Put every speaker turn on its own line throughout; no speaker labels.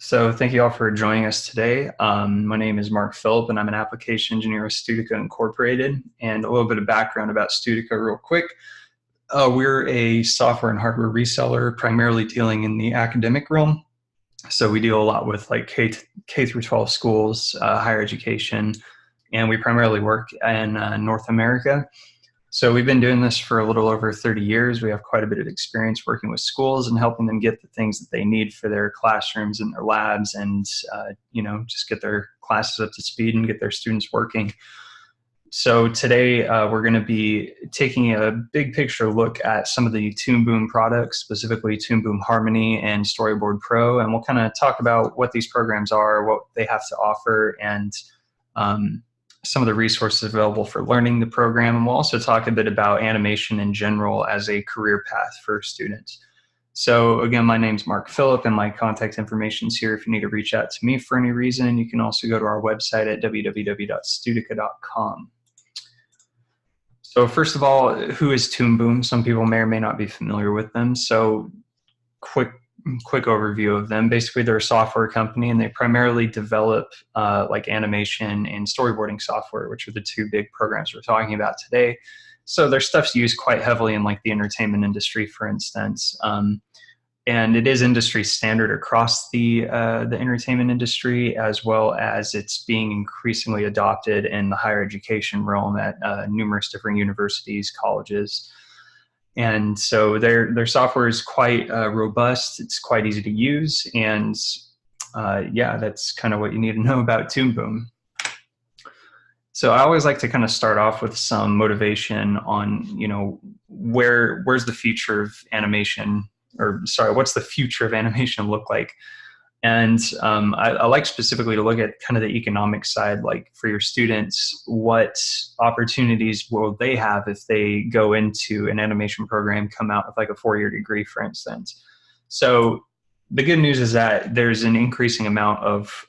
So thank you all for joining us today. My name is Mark Phillip, and I'm an application engineer with Studica Incorporated. And a little bit of background about Studica real quick. We're a software and hardware reseller, primarily dealing in the academic realm. So we deal a lot with like K through 12 schools, higher education, and we primarily work in North America. So we've been doing this for a little over 30 years. We have quite a bit of experience working with schools and helping them get the things that they need for their classrooms and their labs and, just get their classes up to speed and get their students working. So today we're going to be taking a big picture look at some of the Toon Boom products, specifically Toon Boom Harmony and Storyboard Pro, and we'll kind of talk about what these programs are, what they have to offer, and some of the resources available for learning the program. And we'll also talk a bit about animation in general as a career path for students. So again, my name's Mark Phillip, and my contact information is here if you need to reach out to me for any reason. You can also go to our website at www.studica.com. So first of all, who is Toon Boom? Some people may or may not be familiar with them. So quick overview of them. Basically, they're a software company, and they primarily develop like animation and storyboarding software, which are the two big programs we're talking about today. So their stuff's used quite heavily in like the entertainment industry, for instance. And it is industry standard across the entertainment industry, as well as it's being increasingly adopted in the higher education realm at numerous different universities, colleges. And so their software is quite robust. It's quite easy to use. And yeah, that's kind of what you need to know about Toon Boom. So I always like to kind of start off with some motivation on, where's the future of animation, or sorry, what's the future of animation look like? And I like specifically to look at kind of the economic side, like for your students, what opportunities will they have if they go into an animation program, come out with like a 4-year degree, for instance. So the good news is that there's an increasing amount of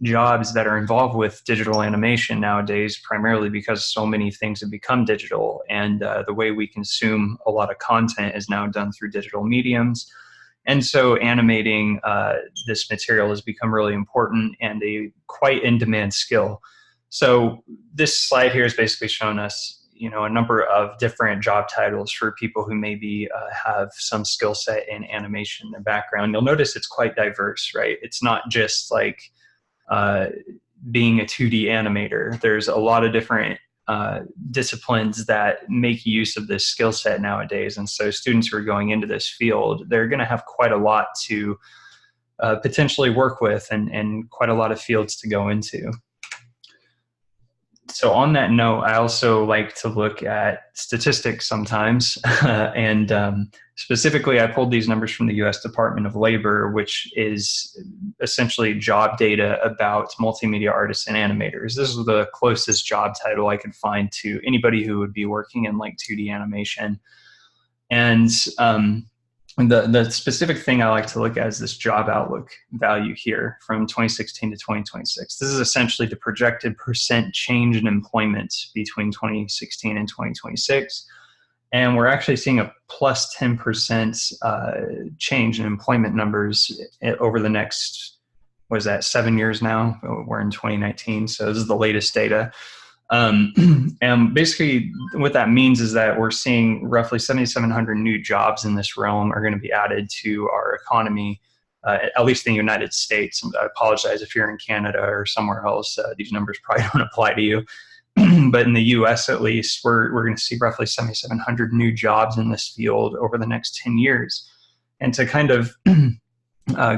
jobs that are involved with digital animation nowadays, primarily because so many things have become digital, and the way we consume a lot of content is now done through digital mediums. And so animating this material has become really important and a quite in-demand skill. So this slide here is basically showing us, a number of different job titles for people who maybe have some skill set in animation in their background. You'll notice it's quite diverse, right? It's not just like being a 2D animator. There's a lot of different disciplines that make use of this skill set nowadays. And so students who are going into this field, they're going to have quite a lot to potentially work with and quite a lot of fields to go into. So on that note, I also like to look at statistics sometimes. And specifically, I pulled these numbers from the US Department of Labor, which is essentially job data about multimedia artists and animators. This is the closest job title I could find to anybody who would be working in like 2D animation. And the specific thing I like to look at is this job outlook value here from 2016 to 2026. This is essentially the projected percent change in employment between 2016 and 2026. And we're actually seeing a plus 10% change in employment numbers over the next, 7 years now? We're in 2019, so this is the latest data. And basically what that means is that we're seeing roughly 7,700 new jobs in this realm are going to be added to our economy, at least in the United States. I apologize if you're in Canada or somewhere else. These numbers probably don't apply to you. But in the US, at least, we're going to see roughly 7,700 new jobs in this field over the next 10 years. And to kind of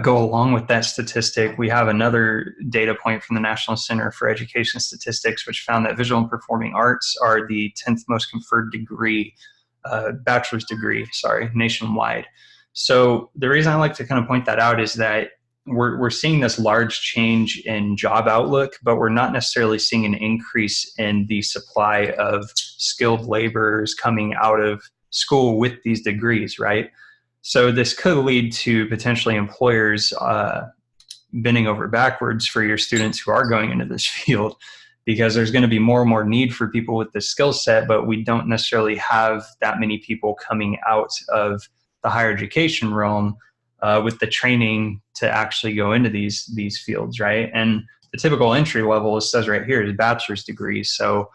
go along with that statistic, we have another data point from the National Center for Education Statistics, which found that visual and performing arts are the 10th most conferred degree, bachelor's degree, nationwide. So the reason I like to kind of point that out is that we're seeing this large change in job outlook, but we're not necessarily seeing an increase in the supply of skilled laborers coming out of school with these degrees, right? So this could lead to potentially employers bending over backwards for your students who are going into this field, because there's going to be more and more need for people with this skill set, but we don't necessarily have that many people coming out of the higher education realm with the training to actually go into these fields, right? And the typical entry level, it says right here, is bachelor's degree. So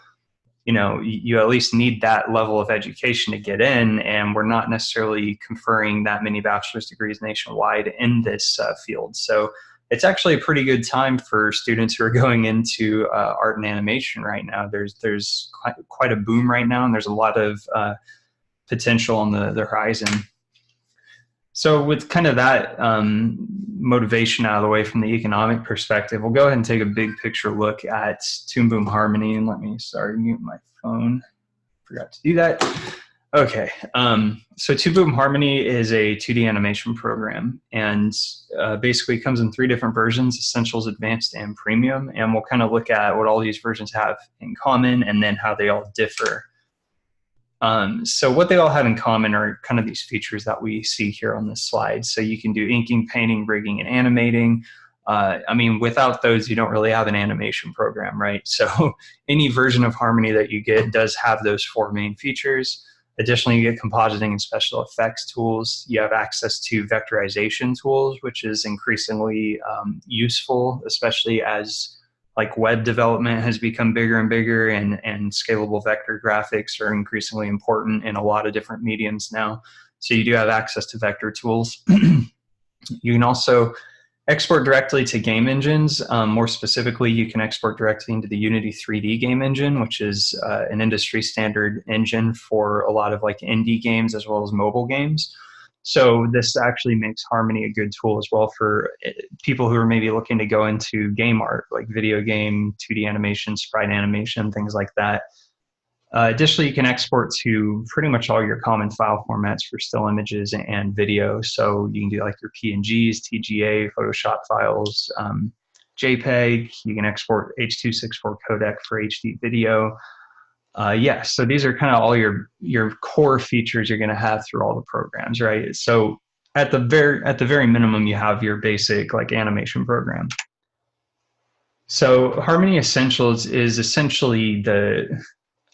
you at least need that level of education to get in, and we're not necessarily conferring that many bachelor's degrees nationwide in this field. So it's actually a pretty good time for students who are going into art and animation right now. There's quite a boom right now, and there's a lot of potential on the horizon. So with kind of that motivation out of the way from the economic perspective, we'll go ahead and take a big picture look at Toon Boom Harmony. And let me, mute my phone. Forgot to do that. Okay, so Toon Boom Harmony is a 2D animation program, and basically comes in 3 different versions: Essentials, Advanced, and Premium. And we'll kind of look at what all these versions have in common and then how they all differ. So what they all have in common are kind of these features that we see here on this slide. So you can do inking, painting, rigging, and animating. I mean, without those, you don't really have an animation program, right? So any version of Harmony that you get does have those 4 main features. Additionally, you get compositing and special effects tools. You have access to vectorization tools, which is increasingly useful, especially as like web development has become bigger and bigger, and scalable vector graphics are increasingly important in a lot of different mediums now. So you do have access to vector tools. You can also export directly to game engines. More specifically, you can export directly into the Unity 3D game engine, which is an industry standard engine for a lot of like indie games as well as mobile games. So this actually makes Harmony a good tool as well for people who are maybe looking to go into game art, like video game, 2D animation, sprite animation, things like that. Additionally, you can export to pretty much all your common file formats for still images and video. So you can do like your PNGs, TGA, Photoshop files, JPEG. You can export H.264 codec for HD video. Yeah, so these are kind of all your core features you're going to have through all the programs, right? So at the very minimum, you have your basic like animation program. So Harmony Essentials is essentially the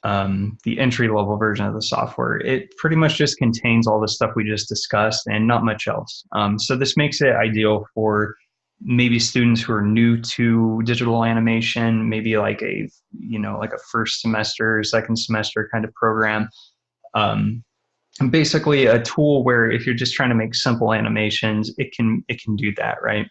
entry level version of the software. It pretty much just contains all the stuff we just discussed and not much else. So this makes it ideal for maybe students who are new to digital animation, maybe like a first semester, second semester kind of program. And basically a tool where if you're just trying to make simple animations, it can do that, right?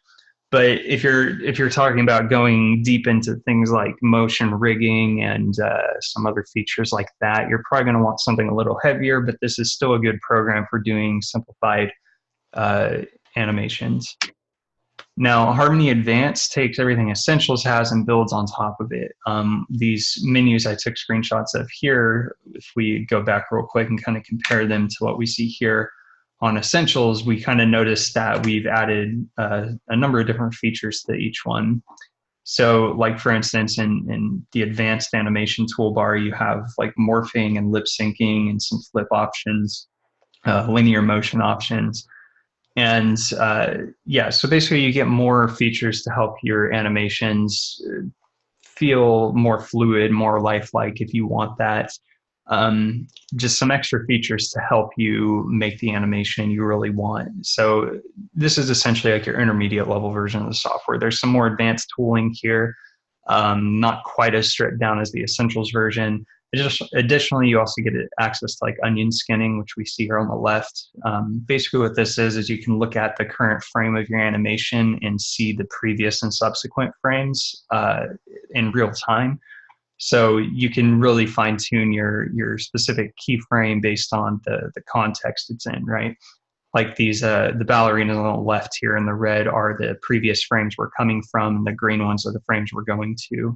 But if you're talking about going deep into things like motion rigging and some other features like that, you're probably going to want something a little heavier, but this is still a good program for doing simplified animations. Now, Harmony Advanced takes everything Essentials has and builds on top of it. These menus I took screenshots of here, if we go back real quick and kind of compare them to what we see here on Essentials, we kind of noticed that we've added a number of different features to each one. So like for instance, in the advanced animation toolbar, you have like morphing and lip syncing and some flip options, linear motion options. And yeah, so basically you get more features to help your animations feel more fluid, more lifelike if you want that. Just some extra features to help you make the animation you really want. So this is essentially like your intermediate level version of the software. There's some more advanced tooling here, not quite as stripped down as the Essentials version. Additionally, you also get access to like onion skinning, which we see here on the left. Basically what this is you can look at the current frame of your animation and see the previous and subsequent frames in real time. So you can really fine tune your specific keyframe based on the context it's in, right? Like these, the ballerinas on the left here in the red are the previous frames we're coming from, and the green ones are the frames we're going to.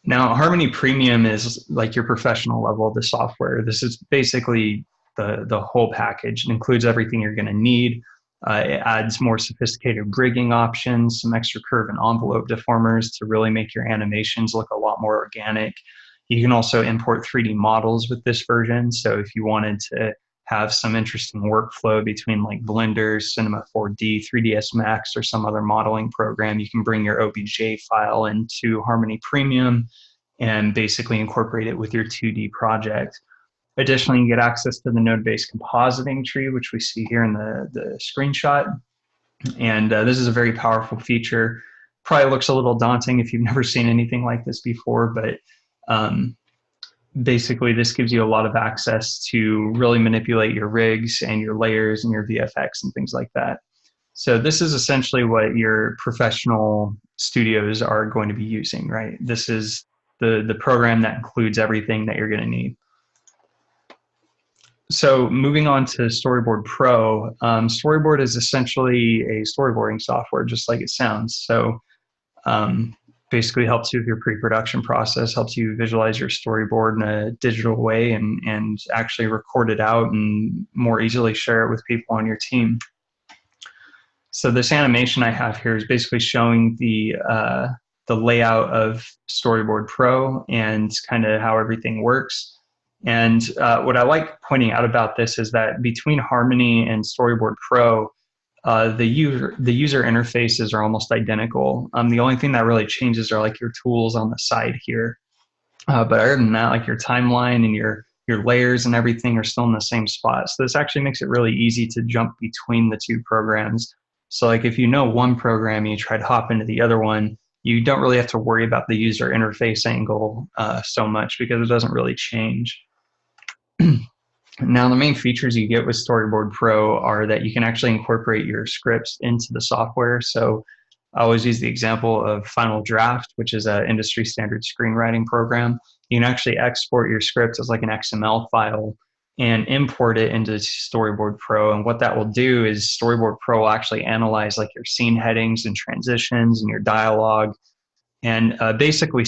Now, Harmony Premium is like your professional level of the software. This is basically the whole package. It includes everything you're going to need. It adds more sophisticated rigging options, some extra curve and envelope deformers to really make your animations look a lot more organic. You can also import 3D models with this version. So if you wanted to have some interesting workflow between like Blender, Cinema 4D, 3ds Max, or some other modeling program, you can bring your OBJ file into Harmony Premium and basically incorporate it with your 2D project. Additionally, you get access to the node-based compositing tree, which we see here in the screenshot. And this is a very powerful feature. Probably looks a little daunting if you've never seen anything like this before, but basically this gives you a lot of access to really manipulate your rigs and your layers and your VFX and things like that. So this is essentially what your professional studios are going to be using, right? This is the program that includes everything that you're going to need. So moving on to Storyboard Pro, Storyboard is essentially a storyboarding software, just like it sounds. So basically helps you with your pre-production process, helps you visualize your storyboard in a digital way and actually record it out and more easily share it with people on your team. So this animation I have here is basically showing the layout of Storyboard Pro and kind of how everything works. And what I like pointing out about this is that between Harmony and Storyboard Pro, the user interfaces are almost identical. The only thing that really changes are like your tools on the side here. But other than that, like your timeline and your layers and everything are still in the same spot. So this actually makes it really easy to jump between the two programs. So like if you know one program and you try to hop into the other one, you don't really have to worry about the user interface angle so much because it doesn't really change. Now, the main features you get with Storyboard Pro are that you can actually incorporate your scripts into the software. So I always use the example of Final Draft, which is an industry standard screenwriting program. You can actually export your scripts as like an XML file and import it into Storyboard Pro. And what that will do is Storyboard Pro will actually analyze like your scene headings and transitions and your dialogue and basically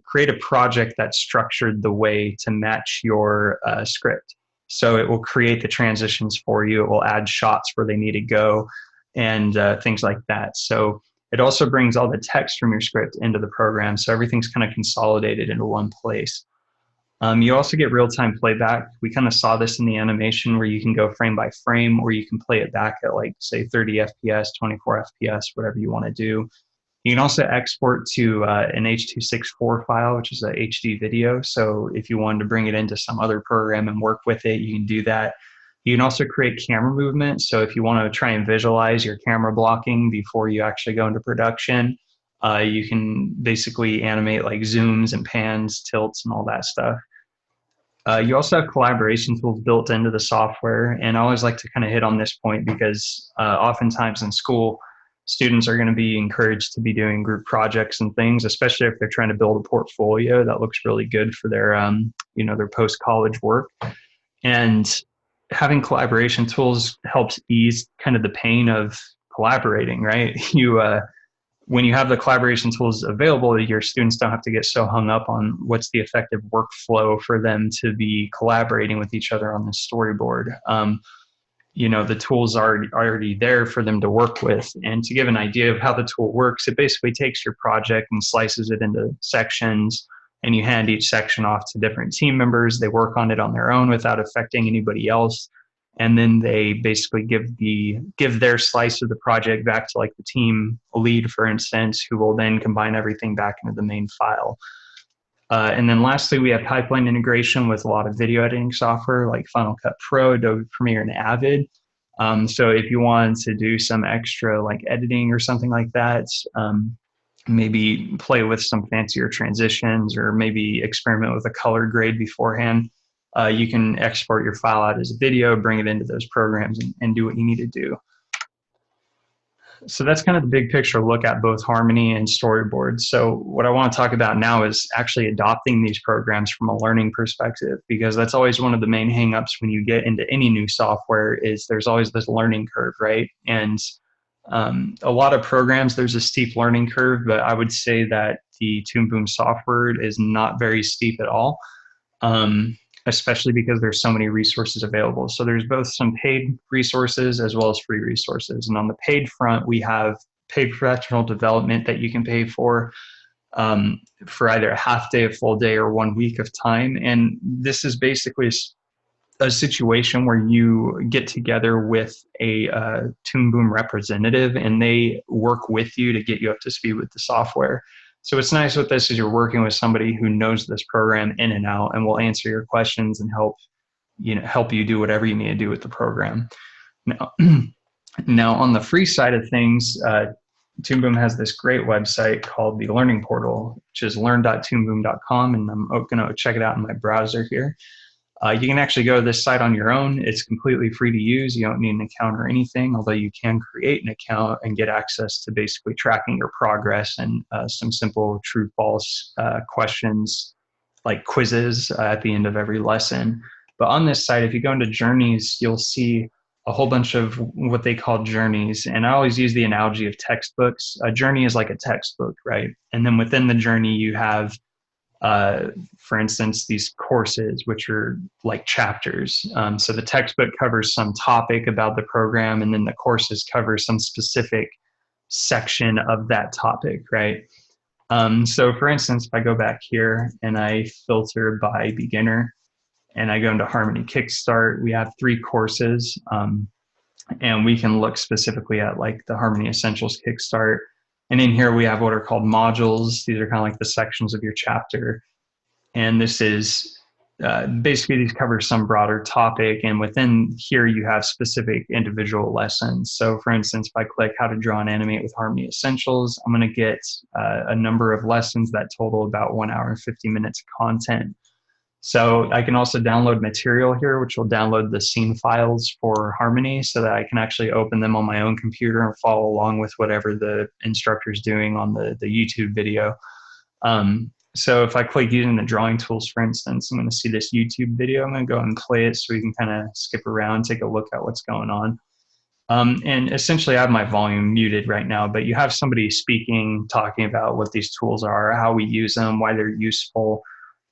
create a project that's structured the way to match your script. So it will create the transitions for you. It will add shots where they need to go and things like that. So it also brings all the text from your script into the program. So everything's kind of consolidated into one place. You also get real-time playback. We kind of saw this in the animation where you can go frame by frame, or you can play it back at like, say, 30 FPS, 24 FPS, whatever you want to do. You can also export to an H.264 file, which is a HD video. So if you wanted to bring it into some other program and work with it, you can do that. You can also create camera movement. So if you want to try and visualize your camera blocking before you actually go into production, you can basically animate like zooms and pans, tilts, and all that stuff. You also have collaboration tools built into the software. And I always like to kind of hit on this point because oftentimes in school, students are going to be encouraged to be doing group projects and things, especially if they're trying to build a portfolio that looks really good for their, their post-college work. And having collaboration tools helps ease kind of the pain of collaborating, right? When you have the collaboration tools available, your students don't have to get so hung up on what's the effective workflow for them to be collaborating with each other on the storyboard. The tools are already there for them to work with. And to give an idea of how the tool works, it basically takes your project and slices it into sections, and you hand each section off to different team members. They work on it on their own without affecting anybody else. And then they basically give their slice of the project back to like the team lead, for instance, who will then combine everything back into the main file. And then lastly, we have pipeline integration with a lot of video editing software like Final Cut Pro, Adobe Premiere, and Avid. So if you want to do some extra like editing or something like that, maybe play with some fancier transitions or maybe experiment with a color grade beforehand, you can export your file out as a video, bring it into those programs and do what you need to do. So that's kind of the big picture look at both Harmony and Storyboard. So what I want to talk about now is actually adopting these programs from a learning perspective, because that's always one of the main hangups when you get into any new software is there's always this learning curve, right? And a lot of programs, there's a steep learning curve, but I would say that the Toon Boom software is not very steep at all. Especially because there's so many resources available. So there's both some paid resources as well as free resources. And on the paid front, we have paid professional development that you can pay for either a half day, a full day, or 1 week of time. And this is basically a situation where you get together with a Toon Boom representative and they work with you to get you up to speed with the software. So what's nice with this is you're working with somebody who knows this program in and out and will answer your questions and help you do whatever you need to do with the program. Now, now on the free side of things, Toon Boom has this great website called the Learning Portal, which is learn.toonboom.com, and I'm going to check it out in my browser here. You can actually go to this site on your own. It's completely free to use. You don't need an account or anything, although you can create an account and get access to basically tracking your progress and some simple true-false questions like quizzes at the end of every lesson. But on this site, if you go into journeys, you'll see a whole bunch of what they call journeys. And I always use the analogy of textbooks. A journey is like a textbook, right? And then within the journey, you have for instance, these courses, which are like chapters. So the textbook covers some topic about the program, and then the courses cover some specific section of that topic, right? So for instance, if I go back here and I filter by beginner and I go into Harmony Kickstart, we have 3 courses, and we can look specifically at like the Harmony Essentials Kickstart. And in here we have what are called modules. These are kind of like the sections of your chapter. And this is basically these cover some broader topic. And within here you have specific individual lessons. So for instance, if I click how to draw and animate with Harmony Essentials, I'm going to get a number of lessons that total about 1 hour and 50 minutes of content. So I can also download material here, which will download the scene files for Harmony so that I can actually open them on my own computer and follow along with whatever the instructor's doing on the YouTube video. So if I click using the drawing tools, for instance, I'm going to see this YouTube video. I'm going to go and play it so we can kind of skip around, take a look at what's going on. And essentially I have my volume muted right now, but you have somebody speaking, talking about what these tools are, how we use them, why they're useful.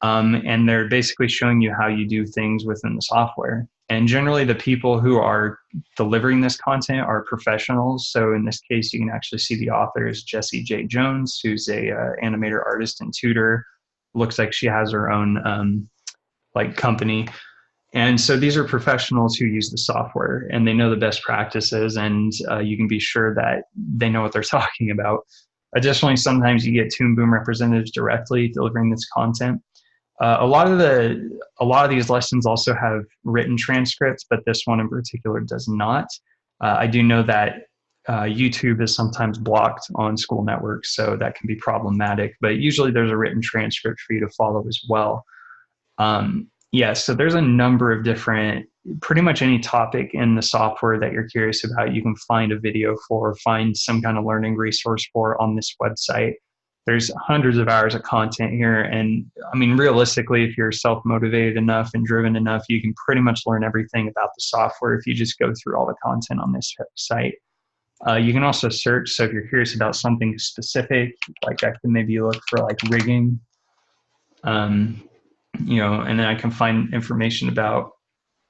And they're basically showing you how you do things within the software. And generally the people who are delivering this content are professionals. So in this case, you can actually see the author is Jessie J. Jones, who's a animator, artist, and tutor. Looks like she has her own like company. And so these are professionals who use the software and they know the best practices, and you can be sure that they know what they're talking about. Additionally, sometimes you get Toon Boom representatives directly delivering this content. A lot of these lessons also have written transcripts, but this one in particular does not. I do know that YouTube is sometimes blocked on school networks, so that can be problematic, but usually there's a written transcript for you to follow as well. Yeah, so there's a number of different, pretty much any topic in the software that you're curious about, you can find a video for, find some kind of learning resource for on this website. There's hundreds of hours of content here. And I mean, realistically, if you're self-motivated enough and driven enough, you can pretty much learn everything about the software if you just go through all the content on this site. You can also search. So if you're curious about something specific, like I can maybe look for like rigging, you know, and then I can find information about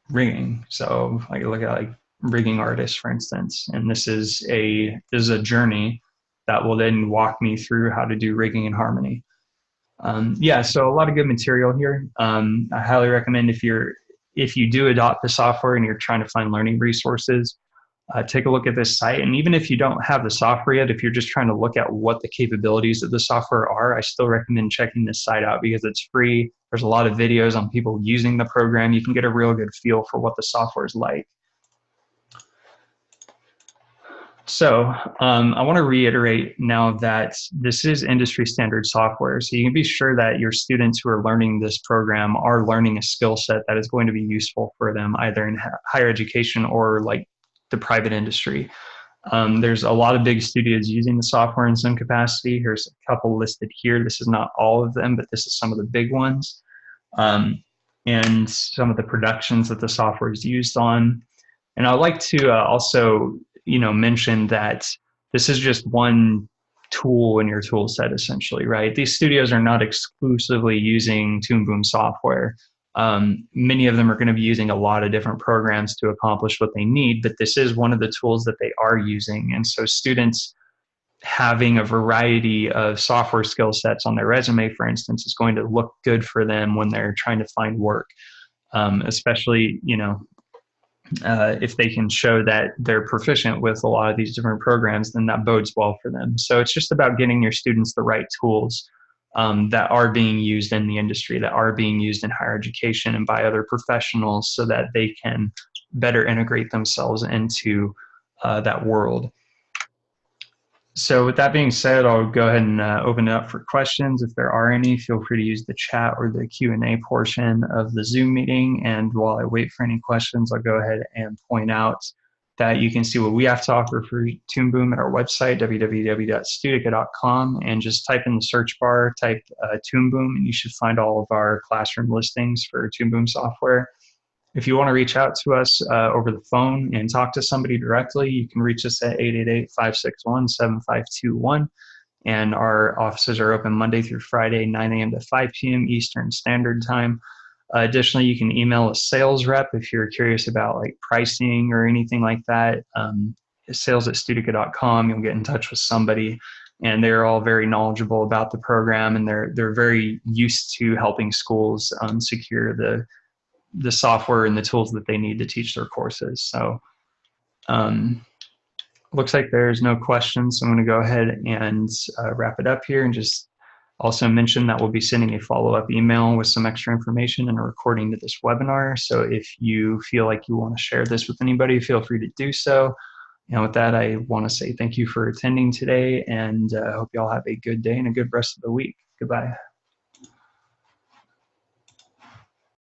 rigging. So I can look at like rigging artists, for instance, and this is a journey that will then walk me through how to do rigging in Harmony. Yeah, so a lot of good material here. I highly recommend if you do adopt the software and you're trying to find learning resources, take a look at this site. And even if you don't have the software yet, if you're just trying to look at what the capabilities of the software are, I still recommend checking this site out because it's free. There's a lot of videos on people using the program. You can get a real good feel for what the software is like. So I want to reiterate now that this is industry standard software. So you can be sure that your students who are learning this program are learning a skill set that is going to be useful for them either in higher education or like the private industry. There's a lot of big studios using the software in some capacity. Here's a couple listed here. This is not all of them, but this is some of the big ones. And some of the productions that the software is used on. And I'd like to also mention that this is just one tool in your tool set, essentially, right? These studios are not exclusively using Toon Boom software. Many of them are going to be using a lot of different programs to accomplish what they need, but this is one of the tools that they are using. And so students having a variety of software skill sets on their resume, for instance, is going to look good for them when they're trying to find work, especially, if they can show that they're proficient with a lot of these different programs, then that bodes well for them. So it's just about getting your students the right tools that are being used in the industry, that are being used in higher education and by other professionals, so that they can better integrate themselves into that world. So with that being said, I'll go ahead and open it up for questions. If there are any, feel free to use the chat or the Q&A portion of the Zoom meeting. And while I wait for any questions, I'll go ahead and point out that you can see what we have to offer for Toon Boom at our website, www.studica.com, and just type in the search bar, type Toon Boom, and you should find all of our classroom listings for Toon Boom software. If you want to reach out to us over the phone and talk to somebody directly, you can reach us at 888-561-7521. And our offices are open Monday through Friday, 9 a.m. to 5 p.m. Eastern Standard Time. Additionally, you can email a sales rep if you're curious about like pricing or anything like that. Sales@studica.com. You'll get in touch with somebody, and they're all very knowledgeable about the program, and they're very used to helping schools secure the software and the tools that they need to teach their courses. So looks like there's no questions. So I'm going to go ahead and wrap it up here, and just also mention that we'll be sending a follow-up email with some extra information and a recording to this webinar. So if you feel like you want to share this with anybody, feel free to do so. And with that, I want to say thank you for attending today, and I hope you all have a good day and a good rest of the week. Goodbye.